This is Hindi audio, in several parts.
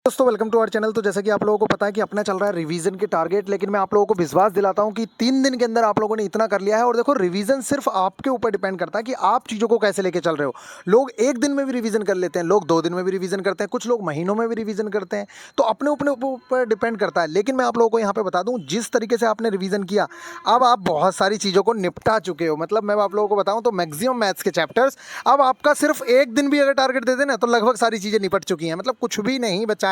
दोस्तों वेलकम टू आवर चैनल। तो जैसा कि आप लोगों को पता है कि अपना चल रहा है रिवीजन के टारगेट, लेकिन मैं आप लोगों को विश्वास दिलाता हूं कि 3 दिन के अंदर आप लोगों ने इतना कर लिया है। और देखो, रिवीजन सिर्फ आपके ऊपर डिपेंड करता है कि आप चीज़ों को कैसे लेके चल रहे हो। लोग एक दिन में भी रिवीजन कर लेते हैं, लोग 2 दिन में भी रिवीजन करते हैं, कुछ लोग महीनों में भी रिवीजन करते हैं। तो अपने अपने ऊपर डिपेंड करता है। लेकिन मैं आप लोगों को यहाँ पे बता दूँ, जिस तरीके से आपने रिवीजन किया, अब आप बहुत सारी चीज़ों को निपटा चुके हो। मतलब मैं आप लोगों को बताऊँ तो मैक्सिमम मैथ्स के चैप्टर्स अब आपका सिर्फ एक दिन भी अगर टारगेट दे देना तो लगभग सारी चीज़ें निपट चुकी हैं। मतलब कुछ भी नहीं बचा है।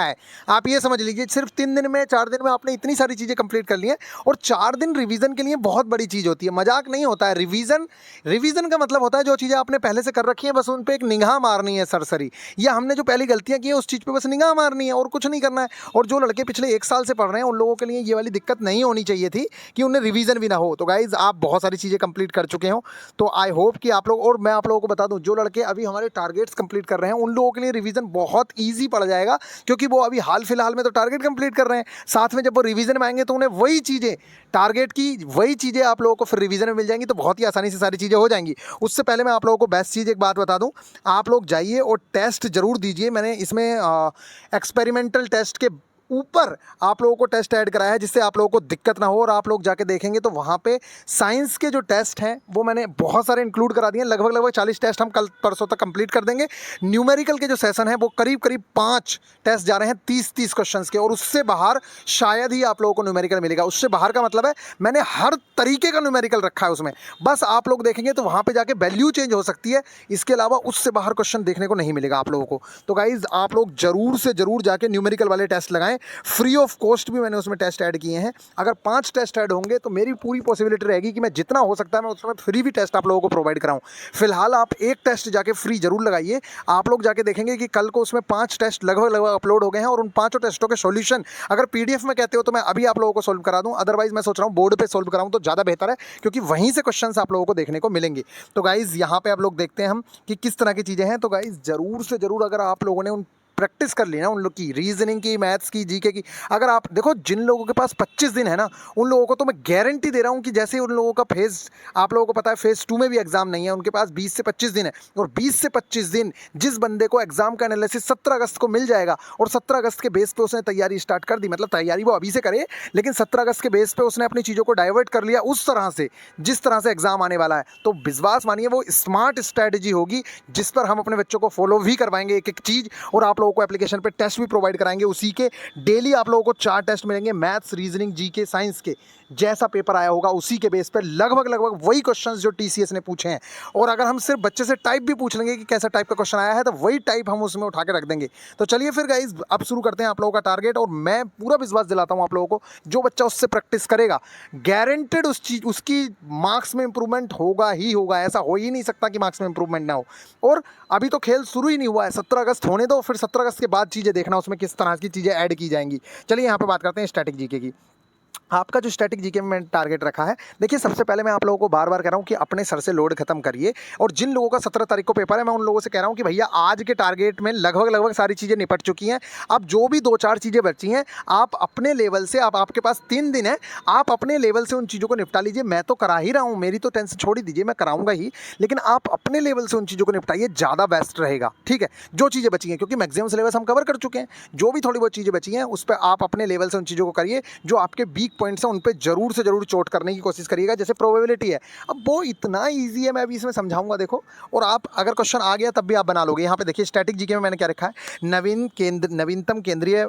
आप ये समझ लीजिए सिर्फ 3 दिन में 4 दिन में आपने इतनी सारी चीज़ें कंप्लीट कर ली हैं। और 4 दिन रिवीजन के लिए बहुत बड़ी चीज़ होती है, मजाक नहीं होता है। रिवीजन रिवीजन का मतलब होता है जो चीज़ें आपने पहले से कर रखी हैं बस उन पर एक निगाह मारनी है सरसरी, या हमने जो पहली गलतियां की है उस चीज़ पे बस निगाह मारनी है और कुछ नहीं करना है। और जो लड़के पिछले 1 साल से पढ़ रहे हैं उन लोगों के लिए ये वाली दिक्कत नहीं होनी चाहिए थी कि उन्हें रिवीजन भी ना हो। तो गाइज आप बहुत सारी चीज़ें कंप्लीट कर चुके हो। तो आई होप कि आप लोग, और मैं आप लोगों को बता दूं, जो लड़के अभी हमारे टारगेट्स कंप्लीट कर रहे हैं उन लोगों के लिए रिवीजन बहुत ईजी पड़ जाएगा, क्योंकि वो अभी हाल फिलहाल में तो टारगेट कंप्लीट कर रहे हैं। साथ में जब वो रिवीजन में आएंगे तो उन्हें वही चीज़ें, टारगेट की वही चीज़ें आप लोगों को फिर रिवीजन में मिल जाएंगी। तो बहुत ही आसानी से सारी चीज़ें हो जाएंगी। उससे पहले मैं आप लोगों को बेस्ट चीज़ एक बात बता दूं, आप लोग जाइए और टेस्ट जरूर दीजिए। मैंने इसमें एक्सपेरिमेंटल टेस्ट के ऊपर आप लोगों को टेस्ट ऐड कराया है, जिससे आप लोगों को दिक्कत ना हो। और आप लोग जाके देखेंगे तो वहाँ पे साइंस के जो टेस्ट हैं वो मैंने बहुत सारे इंक्लूड करा दिए हैं। लगभग लगभग 40 टेस्ट हम कल परसों तक कंप्लीट कर देंगे। न्यूमेरिकल के जो सेशन है वो करीब करीब 5 टेस्ट जा रहे हैं 30-30 क्वेश्चंस के, और उससे बाहर शायद ही आप लोगों को न्यूमेरिकल मिलेगा। उससे बाहर का मतलब है मैंने हर तरीके का न्यूमेरिकल रखा है उसमें। बस आप लोग देखेंगे तो वहाँ पर जाके वैल्यू चेंज हो सकती है, इसके अलावा उससे बाहर क्वेश्चन देखने को नहीं मिलेगा आप लोगों को। तो गाइज आप लोग जरूर से जरूर जाके न्यूमेरिकल वाले टेस्ट लगाएं। फ्री ऑफ कॉस्ट भी मैंने उसमें टेस्ट ऐड किए हैं। अगर 5 टेस्ट ऐड होंगे तो मेरी पूरी पॉसिबिलिटी रहेगी कि मैं जितना हो सकता है मैं उसमें फ्री भी टेस्ट आप लोगों को प्रोवाइड कराऊं। फिलहाल आप एक टेस्ट जाके फ्री जरूर लगाइए। आप लोग जाके देखेंगे कि कल को उसमें 5 टेस्ट लगभग लगभग अपलोड हो गए हैं, और उन 5 टेस्टों के सॉल्यूशन अगर पीडीएफ में कहते हो तो मैं अभी आप लोगों को सोल्व करा दूं। अदरवाइज मैं सोच रहा हूं बोर्ड पे सोल्व कराऊं तो ज़्यादा बेहतर है, क्योंकि वहीं से क्वेश्चंस आप लोगों को देखने को मिलेंगे। तो गाइज यहाँ पे आप लोग देखते हैं हम कि किस तरह की चीज़ें हैं। तो गाइज जरूर से जरूर अगर आप लोगों ने उन प्रैक्टिस कर ली ना उन लोग की, रीजनिंग की, मैथ्स की, जीके की, अगर आप देखो जिन लोगों के पास 25 दिन है ना उन लोगों को तो मैं गारंटी दे रहा हूं कि जैसे उन लोगों का फेज, आप लोगों को पता है फेज 2 में भी एग्जाम नहीं है, उनके पास 20 से 25 दिन है। और 20 से 25 दिन जिस बंदे को एग्जाम का एनालिसिस 17 अगस्त को मिल जाएगा, और 17 अगस्त के बेस पे उसने तैयारी स्टार्ट कर दी, मतलब तैयारी वो अभी से करे, लेकिन 17 अगस्त के बेस पे उसने अपनी चीज़ों को डाइवर्ट कर लिया उस तरह से जिस तरह से एग्जाम आने वाला है, तो विश्वास मानिए वो स्मार्ट स्ट्रैटेजी होगी जिस पर हम अपने बच्चों को फॉलो भी करवाएंगे एक एक चीज़। और आप लोगों को एप्लीकेशन पे टेस्ट भी प्रोवाइड कराएंगे उसी के। डेली आप लोगों को 4 टेस्ट मिलेंगे, मैथ्स, रीजनिंग, जीके, साइंस के। जैसा पेपर आया होगा उसी के बेस पे लगभग लगभग वही क्वेश्चंस जो टीसीएस ने पूछे हैं। और अगर हम सिर्फ बच्चे से टाइप भी पूछ लेंगे कि कैसा टाइप का क्वेश्चन आया है, तो वही टाइप हम उसमें उठा के रख देंगे। तो चलिए फिर गाइस अब शुरू करते हैं आप लोगों का टारगेट। और मैं पूरा विश्वास दिलाता हूं आप लोगों को, जो बच्चा उससे प्रैक्टिस करेगा गारंटेड उस चीज उसकी मार्क्स में इंप्रूवमेंट होगा ही होगा। ऐसा हो ही नहीं सकता कि मार्क्स में इंप्रूवमेंट ना हो। और अभी तो खेल शुरू ही नहीं हुआ है, 17 अगस्त होने दो, फिर 17 अगस्त के बाद चीज़ें देखना उसमें किस तरह की चीज़ें ऐड की जाएंगी। चलिए यहाँ पे बात करते हैं स्टैटिक जीके की। आपका जो स्टैटिक जीके में टारगेट रखा है, देखिए सबसे पहले मैं आप लोगों को बार बार कह रहा हूं कि अपने सर से लोड खत्म करिए। और जिन लोगों का 17 तारीख को पेपर है, मैं उन लोगों से कह रहा हूं कि भैया आज के टारगेट में लगभग लगभग सारी चीज़ें निपट चुकी हैं। अब जो भी 2-4 चीज़ें बची हैं, आप अपने लेवल से, आप आपके पास 3 दिन है, आप अपने लेवल से उन चीज़ों को निपटा लीजिए। मैं तो करा ही रहा हूँ, मेरी तो टेंशन छोड़ ही दीजिए, मैं कराऊंगा ही, लेकिन आप अपने लेवल से उन चीज़ों को निपटाइए, ज़्यादा बेस्ट रहेगा। ठीक है, जो चीज़ें बची हैं, क्योंकि मैक्सिमम सिलेबस हम कवर कर चुके हैं, जो भी थोड़ी बहुत चीज़ें बची हैं उस पर आप अपने लेवल से उन चीज़ों को करिए। जो आपके वीक पॉइंट्स हैं उन पर जरूर से जरूर चोट करने की कोशिश करिएगा। जैसे प्रोबेबिलिटी है, अब वो इतना इजी है, मैं अभी इसमें समझाऊंगा देखो। और आप अगर क्वेश्चन आ गया तब भी आप बना लोगे। यहाँ पे देखिए स्टैटिक जीके में मैंने क्या रखा है, नवीनतम केंद्रीय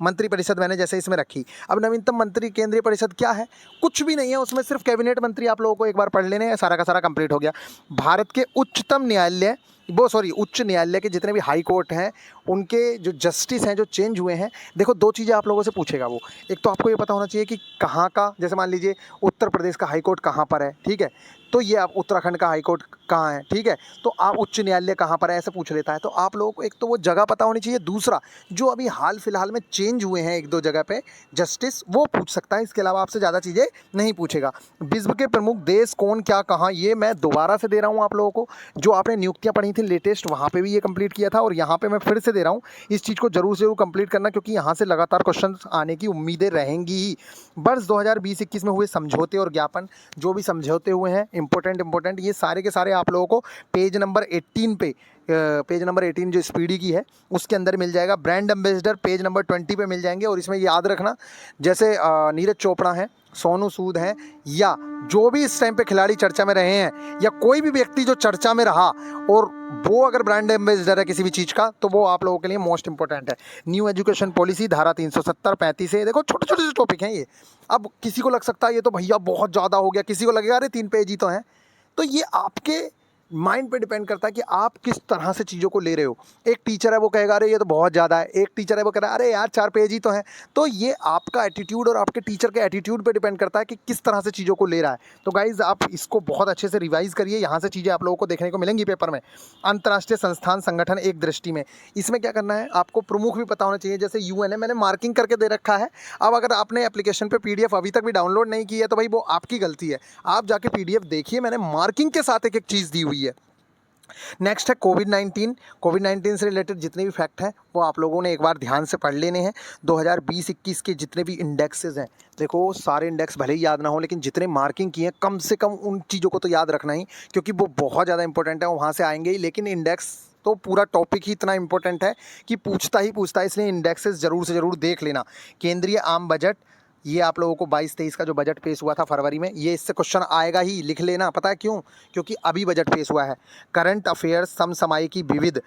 मंत्रिपरिषद मैंने जैसे इसमें रखी। अब नवीनतम मंत्री केंद्रीय परिषद क्या है, कुछ भी नहीं है उसमें, सिर्फ कैबिनेट मंत्री आप लोगों को एक बार पढ़ लेने हैं, सारा का सारा कंप्लीट हो गया। भारत के उच्चतम न्यायालय, उच्च न्यायालय के जितने भी हाई कोर्ट हैं उनके जो जस्टिस हैं जो चेंज हुए हैं, देखो 2 चीज़ें आप लोगों से पूछेगा वो। एक तो आपको ये पता होना चाहिए कि कहाँ का, जैसे मान लीजिए उत्तर प्रदेश का हाई कोर्ट कहाँ पर है, ठीक है, तो ये आप उत्तराखंड का हाई कोर्ट कहाँ है, ठीक है, तो आप उच्च न्यायालय कहाँ पर है ऐसे पूछ लेता है। तो आप लोगों को एक तो वो जगह पता होनी चाहिए, दूसरा जो अभी हाल फिलहाल में चेंज हुए हैं 1-2 जगह पे जस्टिस, वो पूछ सकता है। इसके अलावा आपसे ज़्यादा चीज़ें नहीं पूछेगा। विश्व के प्रमुख देश कौन, क्या, कहाँ, ये मैं दोबारा से दे रहा हूँ आप लोगों को। जो आपने नियुक्तियाँ पढ़ी थी लेटेस्ट, वहाँ पे भी ये कंप्लीट किया था, और यहाँ पे मैं फिर से दे रहा हूँ। इस चीज़ को जरूर से जरूर कंप्लीट करना, क्योंकि यहाँ से लगातार क्वेश्चन आने की उम्मीदें रहेंगी ही। वर्ष 2020-21 में हुए समझौते और ज्ञापन, जो भी समझौते हुए हैं इंपॉर्टेंट, ये सारे के सारे आप लोगों को पेज नंबर 18 पे पेज नंबर 18 जो स्पीडी की है उसके अंदर मिल जाएगा। ब्रांड एम्बेसडर पेज नंबर 20 पे मिल जाएंगे। और इसमें याद रखना, जैसे नीरज चोपड़ा हैं, सोनू सूद हैं, या जो भी इस टाइम पे खिलाड़ी चर्चा में रहे हैं, या कोई भी व्यक्ति जो चर्चा में रहा और वो अगर ब्रांड एम्बेसडर है किसी भी चीज़ का, तो वो आप लोगों के लिए मोस्ट इंपॉर्टेंट है। न्यू एजुकेशन पॉलिसी धारा 370 35 है। देखो छोटे छोटे टॉपिक हैं ये। अब किसी को लग सकता है ये तो भैया बहुत ज़्यादा हो गया, किसी को लगेगा अरे 3 पेज ही तो हैं। तो ये आपके माइंड पे डिपेंड करता है कि आप किस तरह से चीज़ों को ले रहे हो। एक टीचर है वो कहेगा अरे ये तो बहुत ज़्यादा है, एक टीचर है वो कह रहा है अरे यार 4 पेज ही तो हैं। तो ये आपका एटीट्यूड और आपके टीचर के एटीट्यूड पे डिपेंड करता है कि किस तरह से चीज़ों को ले रहा है। तो गाइज़ आप इसको बहुत अच्छे से रिवाइज़ करिए, यहाँ से चीज़ें आप लोगों को देखने को मिलेंगी पेपर में। अंतर्राष्ट्रीय संस्थान संगठन एक दृष्टि में, इसमें क्या करना है आपको प्रमुख भी पता होना चाहिए। जैसे UN है, मैंने मार्किंग करके दे रखा है। अब अगर आपने एप्लीकेशन पे PDF अभी तक भी डाउनलोड नहीं की है तो भाई वो आपकी गलती है। आप जाके PDF देखिए, मैंने मार्किंग के साथ एक एक चीज़ दी हुई है। नेक्स्ट है कोविड-19 से रिलेटेड जितने भी फैक्ट हैं वो आप लोगों ने एक बार ध्यान से पढ़ लेने हैं। 2020-21 के जितने भी इंडेक्सेस हैं, देखो सारे इंडेक्स भले ही याद ना हो, लेकिन जितने मार्किंग किए हैं कम से कम उन चीज़ों को तो याद रखना ही, क्योंकि वो बहुत ज़्यादा इंपॉर्टेंट है, वहाँ से आएंगे ही। लेकिन इंडेक्स तो पूरा टॉपिक ही इतना इंपॉर्टेंट है कि पूछता ही पूछता है, इसलिए इंडेक्सेस ज़रूर से ज़रूर देख लेना। केंद्रीय आम बजट, ये आप लोगों को 22-23 का जो बजट पेश हुआ था फरवरी में, ये इससे क्वेश्चन आएगा ही, लिख लेना। पता है क्यों? क्योंकि अभी बजट पेश हुआ है। करंट अफेयर्स समसामयिकी विविध,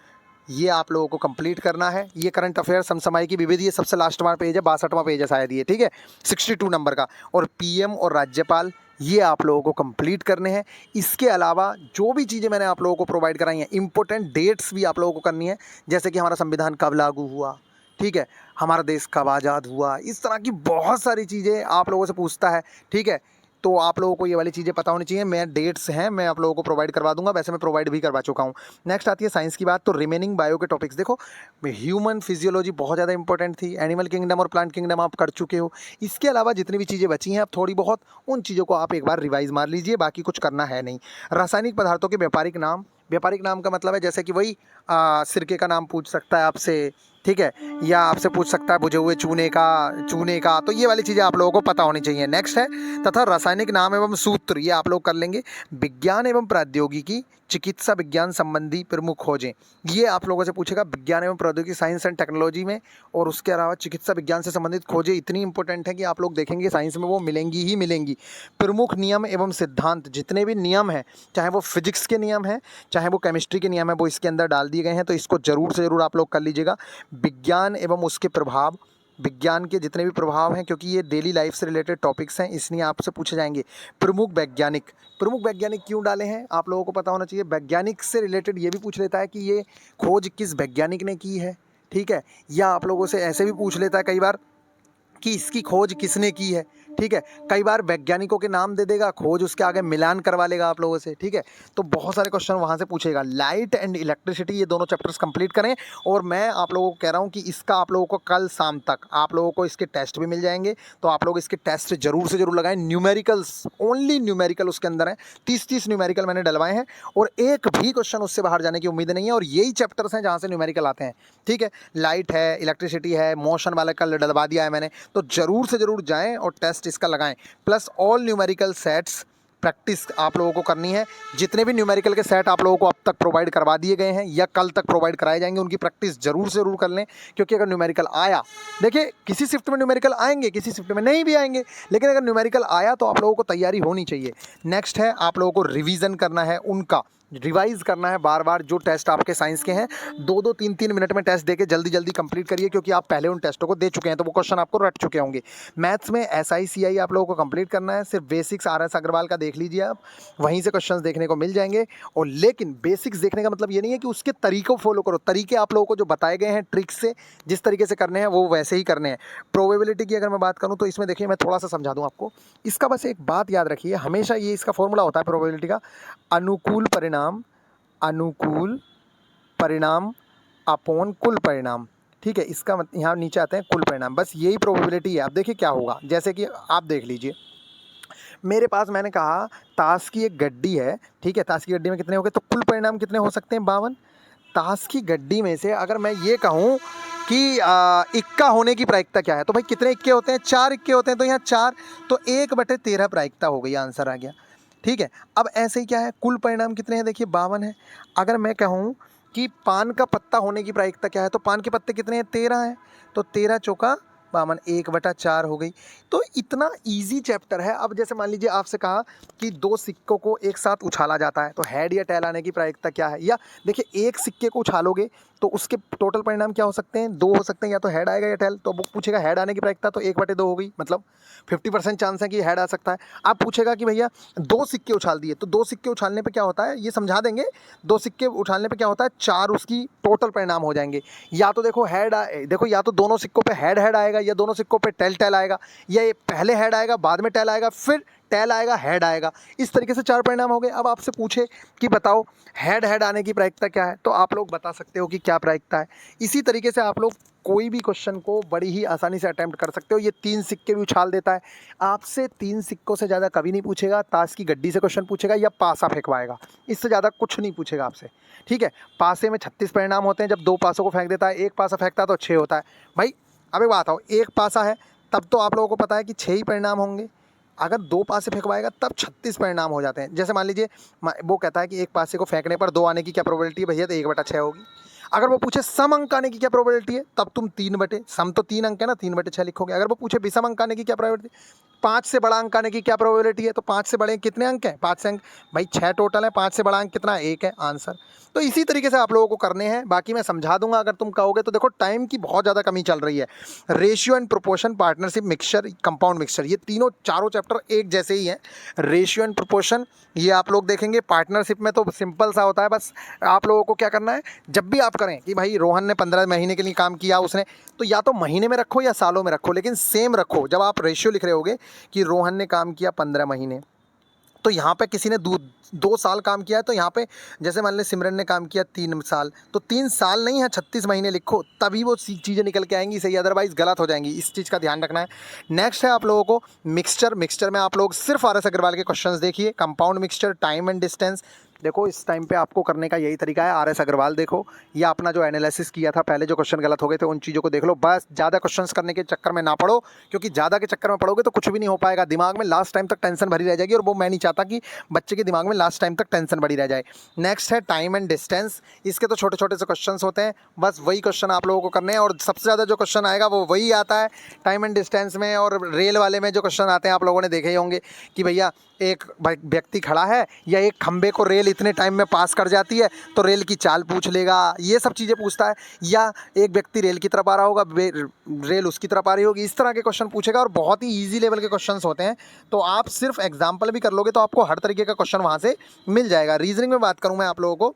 ये आप लोगों को कंप्लीट करना है। ये करंट अफेयर्स समसामयिकी विविध, ये सबसे लास्टवां पेज है, 62वां पेज है शायद ये, ठीक है, 62 नंबर का। और PM और राज्यपाल, ये आप लोगों को कंप्लीट करने हैं। इसके अलावा जो भी चीज़ें मैंने आप लोगों को प्रोवाइड कराई हैं, इंपॉर्टेंट डेट्स भी आप लोगों को करनी है, जैसे कि हमारा संविधान कब लागू हुआ, ठीक है, हमारा देश कब आज़ाद हुआ, इस तरह की बहुत सारी चीज़ें आप लोगों से पूछता है, ठीक है। तो आप लोगों को ये वाली चीज़ें पता होनी चाहिए। मैं डेट्स हैं, मैं आप लोगों को प्रोवाइड करवा दूंगा, वैसे मैं प्रोवाइड भी करवा चुका हूँ। नेक्स्ट आती है साइंस की बात। तो रिमेनिंग बायो के टॉपिक्स देखो, ह्यूमन फिजियोलॉजी बहुत ज़्यादा इंपॉर्टेंट थी, एनिमल किंगडम और प्लांट किंगडम आप कर चुके हो। इसके अलावा जितनी भी चीज़ें बची हैं अब थोड़ी बहुत, उन चीज़ों को आप एक बार रिवाइज मार लीजिए, बाकी कुछ करना है नहीं। रासायनिक पदार्थों के व्यापारिक नाम, व्यापारिक नाम का मतलब है जैसे कि वही सिरके का नाम पूछ सकता है आपसे, ठीक है, या आपसे पूछ सकता है बुझे हुए चूने का, तो ये वाली चीज़ें आप लोगों को पता होनी चाहिए। नेक्स्ट है तथा रासायनिक नाम एवं सूत्र, ये आप लोग कर लेंगे। विज्ञान एवं प्रौद्योगिकी, चिकित्सा विज्ञान संबंधी प्रमुख खोजें, ये आप लोगों से पूछेगा विज्ञान एवं प्रौद्योगिकी, साइंस एंड टेक्नोलॉजी में। और उसके अलावा चिकित्सा विज्ञान से संबंधित खोजें इतनी इंपॉर्टेंट है कि आप लोग देखेंगे साइंस में वो मिलेंगी ही मिलेंगी। प्रमुख नियम एवं सिद्धांत, जितने भी नियम हैं, चाहे वो फिजिक्स के नियम हैं, चाहे वो केमिस्ट्री के नियम हैं, वो इसके अंदर डाल दिए गए हैं, तो इसको ज़रूर से ज़रूर आप लोग कर लीजिएगा। विज्ञान एवं उसके प्रभाव, विज्ञान के जितने भी प्रभाव हैं, क्योंकि ये डेली लाइफ से रिलेटेड टॉपिक्स हैं, इसलिए आपसे पूछे जाएंगे। प्रमुख वैज्ञानिक क्यों डाले हैं आप लोगों को पता होना चाहिए। वैज्ञानिक से रिलेटेड ये भी पूछ लेता है कि ये खोज किस वैज्ञानिक ने की है, ठीक है, या आप लोगों से ऐसे भी पूछ लेता है कई बार कि इसकी खोज किसने की है, ठीक है। कई बार वैज्ञानिकों के नाम दे देगा, खोज उसके आगे मिलान करवा लेगा आप लोगों से, ठीक है। तो बहुत सारे क्वेश्चन वहाँ से पूछेगा। लाइट एंड इलेक्ट्रिसिटी, ये दोनों चैप्टर्स कंप्लीट करें। और मैं आप लोगों को कह रहा हूँ कि इसका आप लोगों को कल शाम तक आप लोगों को इसके टेस्ट भी मिल जाएंगे, तो आप लोग इसके टेस्ट ज़रूर से ज़रूर लगाएं। न्यूमेरिकल्स, ओनली न्यूमेरिकल उसके अंदर है, 30 न्यूमेरिकल मैंने डलवाए हैं, और एक भी क्वेश्चन उससे बाहर जाने की उम्मीद नहीं है। और यही चैप्टर्स हैं जहाँ से न्यूमेरिकल आते हैं, ठीक है। लाइट है, इलेक्ट्रिसिटी है, मोशन वाला कल डलवा दिया है मैंने, तो ज़रूर से ज़रूर जाएँ और टेस्ट इसका लगाएं। Plus all numerical sets practice आप लोगों को करनी है। जितने भी न्यूमेरिकल के सेट आप लोगों को अब तक प्रोवाइड करवा दिए गए हैं या कल तक प्रोवाइड कराए जाएंगे, उनकी प्रैक्टिस जरूर से जरूर कर लें। क्योंकि अगर न्यूमेरिकल आया, देखिए किसी शिफ्ट में न्यूमेरिकल आएंगे, किसी शिफ्ट में नहीं भी आएंगे, लेकिन अगर न्यूमेरिकल आया तो आप लोगों को तैयारी होनी चाहिए। नेक्स्ट है आप लोगों को रिवीजन करना है, उनका रिवाइज करना है बार बार। जो टेस्ट आपके साइंस के हैं 2-2 3-3 मिनट में टेस्ट देके जल्दी जल्दी कंप्लीट करिए, क्योंकि आप पहले उन टेस्टों को दे चुके हैं, तो वो क्वेश्चन आपको रट चुके होंगे। मैथ्स में SI CI आप लोगों को कंप्लीट करना है। सिर्फ बेसिक्स RS अग्रवाल का देख लीजिए आप, वहीं से क्वेश्चंस देखने को मिल जाएंगे। और लेकिन बेसिक्स देखने का मतलब ये नहीं है कि उसके तरीकों फॉलो करो, तरीके आप लोगों को जो बताए गए हैं ट्रिक्स से जिस तरीके से करने हैं वो वैसे ही करने हैं। प्रोबेबिलिटी की अगर मैं बात करूँ तो इसमें देखिए मैं थोड़ा सा समझा दूँ आपको। इसका बस एक बात याद रखिए, हमेशा ये इसका फॉर्मूला होता है प्रोबेबिलिटी का, अनुकूल परिणाम अपॉन कुल परिणाम, ठीक है। इसका यहाँ नीचे आते हैं कुल परिणाम, बस यही प्रोबेबिलिटी है। आप देखिए क्या होगा, जैसे कि आप देख लीजिए मेरे पास, मैंने कहा ताश की एक गड्डी है, ठीक है, ताश की गड्डी में कितने हो गए, तो कुल परिणाम कितने हो सकते हैं, 52। ताश की गड्डी में से अगर मैं ये कहूँ कि इक्का होने की प्रायिकता क्या है, तो भाई कितने इक्के होते हैं, 4 इक्के होते हैं, तो यहाँ 4, तो 1/13 प्रायिकता हो गई, आंसर आ गया, ठीक है। अब ऐसे ही क्या है, कुल परिणाम कितने हैं, देखिए 52 है। अगर मैं कहूँ कि पान का पत्ता होने की प्रायिकता क्या है, तो पान के पत्ते कितने हैं, 13 हैं, तो 13 चौका 52, 1/4 हो गई। तो इतना इजी चैप्टर है। अब जैसे मान लीजिए आपसे कहा कि दो सिक्कों को एक साथ उछाला जाता है, तो हेड या टेल आने की प्रायिकता क्या है, या देखिए एक सिक्के को उछालोगे तो उसके टोटल परिणाम क्या हो सकते हैं, दो हो सकते हैं, या तो हेड आएगा या टेल। तो वो पूछेगा हेड आने की प्रायिकता, तो 1/2 हो गई, मतलब 50% चांस है कि हेड आ सकता है। आप पूछेगा कि भैया दो सिक्के उछाल दिए, तो दो सिक्के उछालने पे क्या होता है, ये समझा देंगे। दो सिक्के उछालने पे क्या होता है, 4 उसकी टोटल परिणाम हो जाएंगे। या तो देखो देखो या तो दोनों सिक्कों पे हेड हेड आएगा, या दोनों सिक्कों पे टेल टेल आएगा, या ये पहले हेड आएगा बाद में टेल आएगा, फिर टेल आएगा हेड आएगा। इस तरीके से 4 परिणाम हो गए। अब आपसे पूछे कि बताओ हेड हेड आने की प्रायिकता क्या है, तो आप लोग बता सकते हो कि क्या प्रायिकता है। इसी तरीके से आप लोग कोई भी क्वेश्चन को बड़ी ही आसानी से अटेम्प्ट कर सकते हो। ये 3 सिक्के भी उछाल देता है। आपसे 3 सिक्कों से ज़्यादा कभी नहीं पूछेगा। ताश की गड्डी से क्वेश्चन पूछेगा या पासा फेंकवाएगा, इससे ज़्यादा कुछ नहीं पूछेगा आपसे, ठीक है। पासे में 36 परिणाम होते हैं। जब 2 पासों को फेंक देता है, एक पासा फेंकता है तो 6 होता है। भाई अब एक बात आओ, एक पासा है तब तो आप लोगों को पता है कि 6 ही परिणाम होंगे। अगर 2 पासे फेंकवाएगा तब 36 परिणाम हो जाते हैं। जैसे मान लीजिए वो कहता है कि एक पासे को फेंकने पर 2 आने की क्या प्रोबेबिलिटी है भैया, तो 1/6 होगी। अगर वो पूछे सम अंक आने की क्या प्रोबेबिलिटी है, तब तुम 3 सम तो 3 अंक है ना, 3/6 लिखोगे। अगर वो पूछे विषम अंक आने की क्या प्रोबेबिलिटी, 5 से बड़ा अंक आने की क्या प्रोबेबिलिटी है, तो 5 से बड़े कितने अंक हैं, 5 से अंक, भाई 6 टोटल है, 5 से बड़ा अंक कितना है, 1 है, आंसर। तो इसी तरीके से आप लोगों को करने हैं। बाकी मैं समझा दूंगा अगर तुम कहोगे तो। देखो टाइम की बहुत ज़्यादा कमी चल रही है। Ratio and proportion, partnership, mixture, compound mixture, ये तीनों चारों चैप्टर एक जैसे ही हैं। रेशियो एंड प्रोपोर्शन ये आप लोग देखेंगे। पार्टनरशिप में तो सिंपल सा होता है, बस आप लोगों को क्या करना है, जब भी आप करें कि भाई रोहन ने 15 महीने के लिए काम किया उसने, तो या तो महीने में रखो या सालों में रखो, लेकिन सेम रखो। जब आप रेशियो लिख रहे होगे कि रोहन ने काम किया 15 महीने, तो यहाँ पे किसी ने 2 साल काम किया है, तो यहाँ पे जैसे मान लें सिमरन ने काम किया 3 साल, तो 3 साल नहीं है 36 महीने लिखो, तभी वो चीज़ें निकल के आएंगी सही, अदरवाइज गलत हो जाएंगी। इस चीज़ का ध्यान रखना है। नेक्स्ट है आप लोगों को मिक्सचर। मिक्सचर में आप लोग सिर्फ RS अग्रवाल के क्वेश्चंस देखिए। Compound mixture, time and distance, देखो इस टाइम पे आपको करने का यही तरीका है, RS अग्रवाल देखो, या अपना जो एनालिसिस किया था पहले, जो क्वेश्चन गलत हो गए थे उन चीज़ों को देख लो। बस ज़्यादा क्वेश्चंस करने के चक्कर में ना पड़ो, क्योंकि ज़्यादा के चक्कर में पड़ोगे तो कुछ भी नहीं हो पाएगा। दिमाग में लास्ट टाइम तक टेंशन भरी रह जाएगी, और वो मैं नहीं चाहता कि बच्चे के दिमाग में लास्ट टाइम तक टेंशन भरी रह जाए। नेक्स्ट है टाइम एंड डिस्टेंस। इसके तो छोटे छोटे से क्वेश्चन होते हैं, बस वही क्वेश्चन आप लोगों को करने हैं। और सबसे ज़्यादा जो क्वेश्चन आएगा वो वही आता है टाइम एंड डिस्टेंस में। और रेल वाले में जो क्वेश्चन आते हैं आप लोगों ने देखे ही होंगे कि भैया एक व्यक्ति खड़ा है, या एक खंबे को रेल इतने टाइम में पास कर जाती है, तो रेल की चाल पूछ लेगा, ये सब चीज़ें पूछता है। या एक व्यक्ति रेल की तरफ आ रहा होगा, रेल उसकी तरफ आ रही होगी, इस तरह के क्वेश्चन पूछेगा। और बहुत ही ईजी लेवल के क्वेश्चंस होते हैं, तो आप सिर्फ एग्जाम्पल भी कर लोगे तो आपको हर तरीके का क्वेश्चन वहाँ से मिल जाएगा। रीजनिंग में बात करूँ मैं आप लोगों को,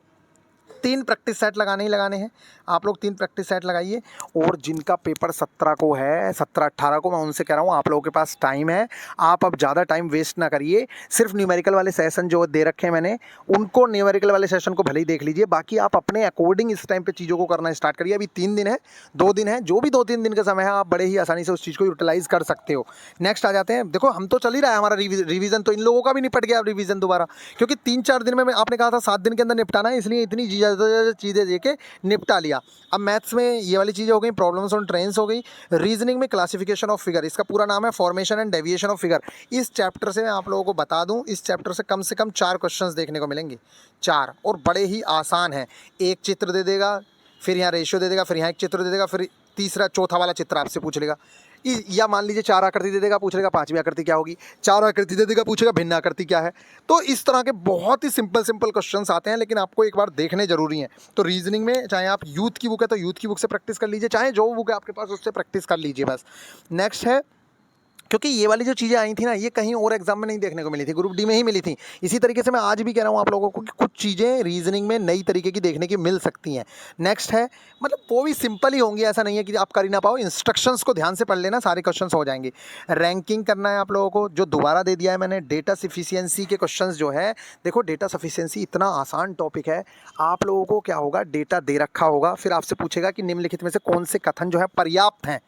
3 प्रैक्टिस सेट लगाने ही लगाने हैं। आप लोग 3 प्रैक्टिस सेट लगाइए। और जिनका पेपर 17 को है, 17-18 को, मैं उनसे कह रहा हूँ आप लोगों के पास टाइम है, आप अब ज़्यादा टाइम वेस्ट ना करिए। सिर्फ न्यूमेरिकल वाले सेशन जो दे रखे हैं मैंने, उनको न्यूमेरिकल वाले सेशन को भले ही देख लीजिए, बाकी आप अपने अकॉर्डिंग इस टाइम पे चीज़ों को करना स्टार्ट करिए। अभी 3 दिन है, 2 दिन है, जो भी 2-3 दिन का समय है, आप बड़े ही आसानी से उस चीज़ को यूटिलाइज़ कर सकते हो। नेक्स्ट आ जाते हैं। देखो हम तो चल ही रहा है हमारा रिवीजन, तो इन लोगों का भी निपट गया रिवीजन दोबारा, क्योंकि 3-4 दिन में आपने कहा था 7 दिन के अंदर निपटाना है, इसलिए इतनी चीज़ें देके निपटा लिया। अब मैथ्स में ये वाली चीज़ें हो गई, प्रॉब्लम्स ऑन ट्रेन्स हो गई। रीजनिंग में क्लासिफिकेशन ऑफ फिगर, इसका पूरा नाम है formation and deviation of figure. इस चैप्टर से मैं आप लोगों को बता दूं, इस चैप्टर से कम 4 क्वेश्चंस देखने को मिलेंगे, 4, और बड़े ही आसान हैं। एक चित्र दे देगा, फिर यहाँ रेशियो दे देगा, फिर यहाँ एक चित्र दे देगा, फिर तीसरा चौथा वाला चित्र आपसे पूछ लेगा। या मान लीजिए 4 आकृति दे देगा, पूछ लेगा 5वीं आकृति क्या होगी। 4 आकृति दे देगा, पूछेगा भिन्न आकृति क्या है। तो इस तरह के बहुत ही सिंपल क्वेश्चंस आते हैं, लेकिन आपको एक बार देखने जरूरी हैं। तो रीजनिंग में चाहे आप यूथ की बुक है तो यूथ की बुक से प्रैक्टिस कर लीजिए, चाहे जो बुक है आपके पास उससे प्रैक्टिस कर लीजिए बस। नेक्स्ट है, क्योंकि ये वाली जो चीज़ें आई थी ना, ये कहीं और एग्जाम में नहीं देखने को मिली थी, ग्रुप डी में ही मिली थी। इसी तरीके से मैं आज भी कह रहा हूँ आप लोगों को कि कुछ चीज़ें रीजनिंग में नई तरीके की देखने की मिल सकती हैं। नेक्स्ट है, मतलब वो भी सिंपल ही होंगी, ऐसा नहीं है कि आप कर ही ना पाओ। इंस्ट्रक्शंस को ध्यान से पढ़ लेना, सारे क्वेश्चंस हो जाएंगे। रैंकिंग करना है आप लोगों को, जो दोबारा दे दिया है मैंने। डेटा सफिशिएंसी के क्वेश्चंस जो है, देखो डेटा सफिशिएंसी इतना आसान टॉपिक है। आप लोगों को क्या होगा, डेटा दे रखा होगा, फिर आपसे पूछेगा कि निम्नलिखित में से कौन से कथन जो है पर्याप्त हैं।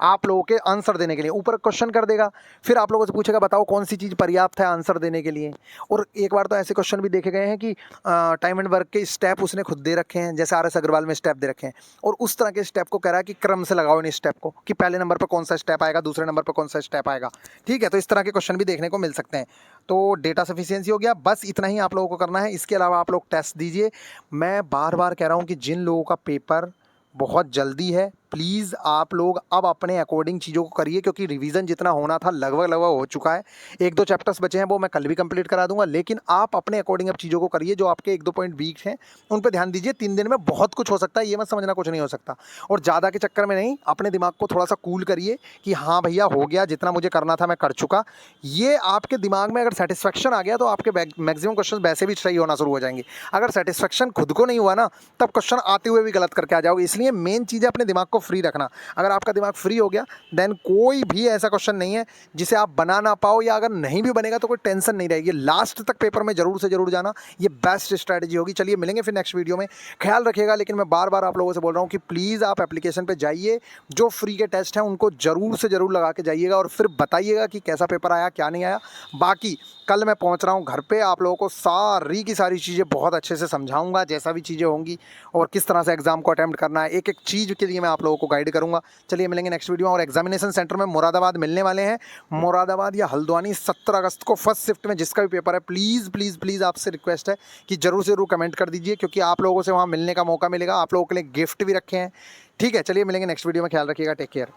आप लोगों के आंसर देने के लिए। ऊपर क्वेश्चन कर देगा, फिर आप लोगों से पूछेगा बताओ कौन सी चीज़ पर्याप्त है आंसर देने के लिए। और एक बार तो ऐसे क्वेश्चन भी देखे गए हैं कि टाइम एंड वर्क के स्टेप उसने खुद दे रखे हैं, जैसे RS अग्रवाल में स्टेप दे रखे हैं, और उस तरह के स्टेप को कह रहा है कि क्रम से लगाओ इन स्टेप को, कि पहले नंबर पर कौन सा स्टेप आएगा, दूसरे नंबर पर कौन सा स्टेप आएगा। ठीक है, तो इस तरह के क्वेश्चन भी देखने को मिल सकते हैं। तो डेटा सफिशिएंसी हो गया, बस इतना ही आप लोगों को करना है। इसके अलावा आप लोग टेस्ट दीजिए। मैं बार बार कह रहा हूँ कि जिन लोगों का पेपर बहुत जल्दी है, प्लीज़ आप लोग अब अपने अकॉर्डिंग चीज़ों को करिए, क्योंकि रिवीजन जितना होना था लगभग हो चुका है। 1-2 चैप्टर्स बचे हैं, वो मैं कल भी कंप्लीट करा दूंगा, लेकिन आप अपने अकॉर्डिंग अब चीज़ों को करिए। जो आपके 1-2 पॉइंट वीक हैं उन पर ध्यान दीजिए। 3 दिन में बहुत कुछ हो सकता है, ये मत समझना कुछ नहीं हो सकता। और ज़्यादा के चक्कर में नहीं, अपने दिमाग को थोड़ा सा कूल करिए कि हाँ भैया हो गया, जितना मुझे करना था मैं कर चुका। ये आपके दिमाग में अगर सेटिस्फेक्शन आ गया तो आपके मैक्सिमम क्वेश्चन वैसे भी सही होना शुरू हो जाएंगे। अगर सेटिस्फेक्शन खुद को नहीं हुआ ना, तब क्वेश्चन आते हुए भी गलत करके आ जाओगे। इसलिए मेन चीज़ है अपने दिमाग को फ्री रखना। अगर आपका दिमाग फ्री हो गया, देन कोई भी ऐसा क्वेश्चन नहीं है जिसे आप बना ना पाओ, या अगर नहीं भी बनेगा तो कोई टेंशन नहीं रहेगी। लास्ट तक पेपर में जरूर से जरूर जाना, ये बेस्ट स्ट्रैटेजी होगी। चलिए मिलेंगे फिर नेक्स्ट वीडियो में, ख्याल रखिएगा। लेकिन मैं बार बार आप लोगों से बोल रहा हूँ कि प्लीज़ आप एप्लीकेशन पे जाइए, जो फ्री के टेस्ट हैं उनको जरूर से जरूर लगा के जाइएगा, और फिर बताइएगा कि कैसा पेपर आया क्या नहीं आया। बाकी कल मैं पहुँच रहा हूँ घर पे, आप लोगों को सारी की सारी चीज़ें बहुत अच्छे से समझाऊंगा, जैसा भी चीज़ें होंगी, और किस तरह से एग्जाम को अटेम्प्ट करना है, एक एक चीज़ के लिए मैं आप लोगों को गाइड करूंगा। चलिए मिलेंगे नेक्स्ट वीडियो में। और एग्जामिनेशन सेंटर में मुरादाबाद मिलने वाले हैं, मुरादाबाद या हल्द्वानी, 17 अगस्त को फर्स्ट शिफ्ट में जिसका भी पेपर है, प्लीज़ प्लीज़ प्लीज़ आपसे रिक्वेस्ट है कि जरूर से जरूर कमेंट कर दीजिए, क्योंकि आप लोगों से वहाँ मिलने का मौका मिलेगा। आप लोगों के लिए गिफ्ट भी रखे हैं। ठीक है, चलिए मिलेंगे नेक्स्ट वीडियो में, ख्याल रखिएगा, टेक केयर।